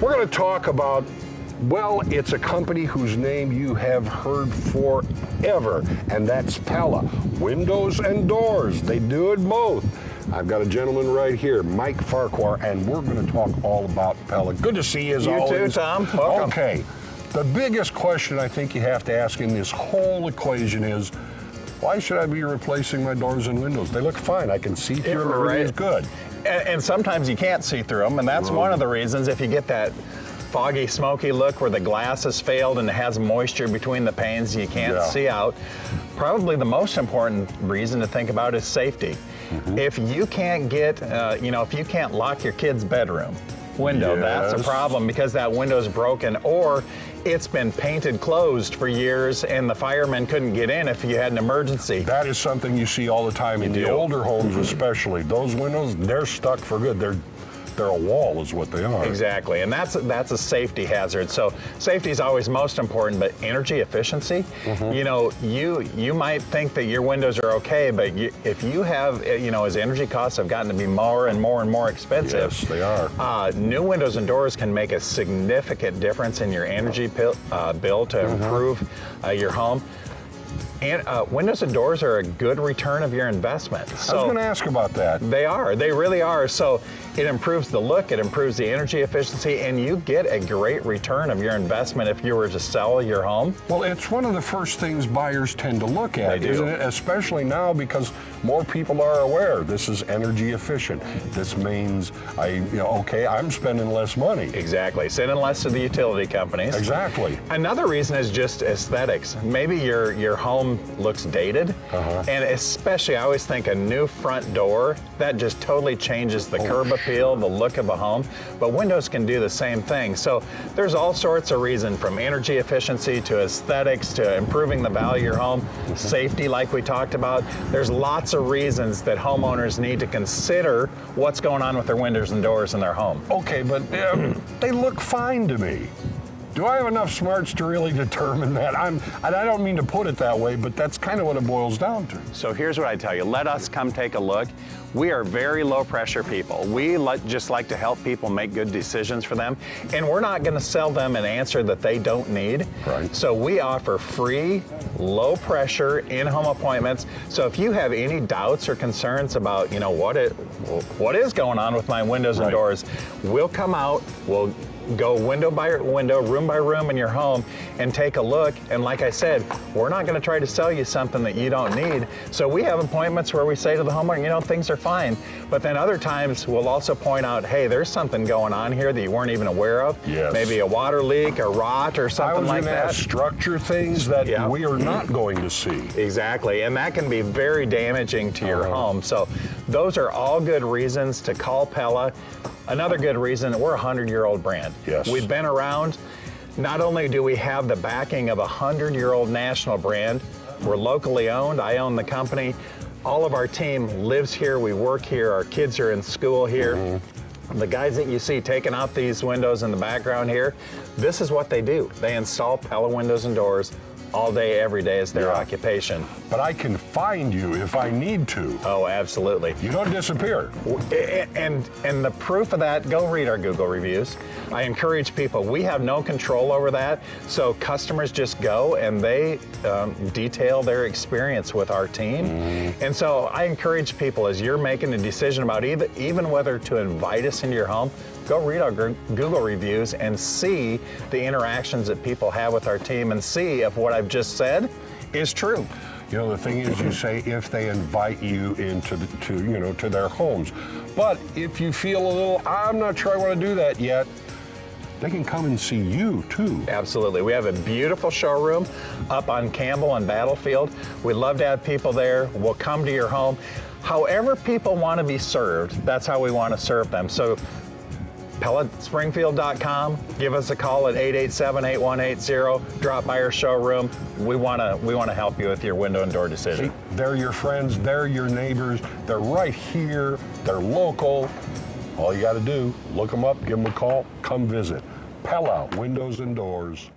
We're going to talk about, well, it's a company whose name you have heard forever, and that's Pella. Windows and doors, they do it both. I've got a gentleman right here, Mike Farquhar, and we're going to talk all about Pella. Good to see you as always. You too, Tom. Welcome. Okay, the biggest question I think you have to ask in this whole equation is, why should I be replacing my doors and windows? They look fine. I can see through them. Everything's good. And sometimes you can't see through them, and that's one of the reasons. If you get that foggy, smoky look where the glass has failed and it has moisture between the panes, you can't see out. Probably the most important reason to think about is safety. If you can't get, if you can't lock your kid's bedroom window, that's a problem because that window's broken, or it's been painted closed for years and the firemen couldn't get in if you had an emergency. That is something you see all the time in the older homes especially. Those windows, they're stuck for good. They're a wall is what they are. Exactly, and that's a safety hazard. So safety is always most important, but energy efficiency, you might think that your windows are okay, but if you have, as energy costs have gotten to be more and more and more expensive. Yes, they are. New windows and doors can make a significant difference in your energy bill to improve your home. And windows and doors are a good return of your investment. So, I was going to ask about that. They are. They really are. So it improves the look, it improves the energy efficiency, and you get a great return of your investment if you were to sell your home. Well, it's one of the first things buyers tend to look at, isn't it? Especially now because more people are aware this is energy efficient. This means I'm spending less money. Exactly. Sending less to the utility companies. Exactly. Another reason is just aesthetics. Maybe your home looks dated, and especially I always think a new front door, that just totally changes the curb appeal, the look of a home, but windows can do the same thing. So there's all sorts of reasons, from energy efficiency to aesthetics to improving the value of your home, safety like we talked about. There's lots of reasons that homeowners need to consider what's going on with their windows and doors in their home. Okay, but they look fine to me. Do I have enough smarts to really determine that? And I don't mean to put it that way, but that's kind of what it boils down to. So here's what I tell you. Let us come take a look. We are very low pressure people. We just like to help people make good decisions for them. And we're not going to sell them an answer that they don't need. Right. So we offer free, low pressure in-home appointments. So if you have any doubts or concerns about, what is going on with my windows and doors, we'll come out, we'll go window by window, room by room in your home and take a look. And like I said, we're not going to try to sell you something that you don't need. So we have appointments where we say to the homeowner, things are fine. But then other times we'll also point out, hey, there's something going on here that you weren't even aware of. Yes. Maybe a water leak, a rot, or something like that. Structure things that we are not going to see. Exactly, and that can be very damaging to your home. So those are all good reasons to call Pella. Another good reason, we're a 100-year-old brand. Yes. We've been around. Not only do we have the backing of a 100-year-old national brand, we're locally owned. I own the company. All of our team lives here. We work here. Our kids are in school here. The guys that you see taking out these windows in the background here, this is what they do. They install Pella windows and doors all day, every day is their occupation. But I can find you if I need to. Oh, absolutely. You don't disappear. And the proof of that, go read our Google reviews. I encourage people, we have no control over that, so customers just go and they detail their experience with our team. And so I encourage people, as you're making a decision about even whether to invite us into your home, go read our Google reviews and see the interactions that people have with our team and see if what I've just said is true. The thing is, you say if they invite you into to their homes. But if you feel a little, I'm not sure I want to do that yet, they can come and see you too. Absolutely. We have a beautiful showroom up on Campbell and Battlefield. We'd love to have people there. We'll come to your home. However people want to be served, that's how we want to serve them. So PellaSpringfield.com. Give us a call at 887-8180. Drop by our showroom. We want to help you with your window and door decision. See, they're your friends. They're your neighbors. They're right here. They're local. All you got to do, look them up, give them a call, come visit. Pella Windows and Doors.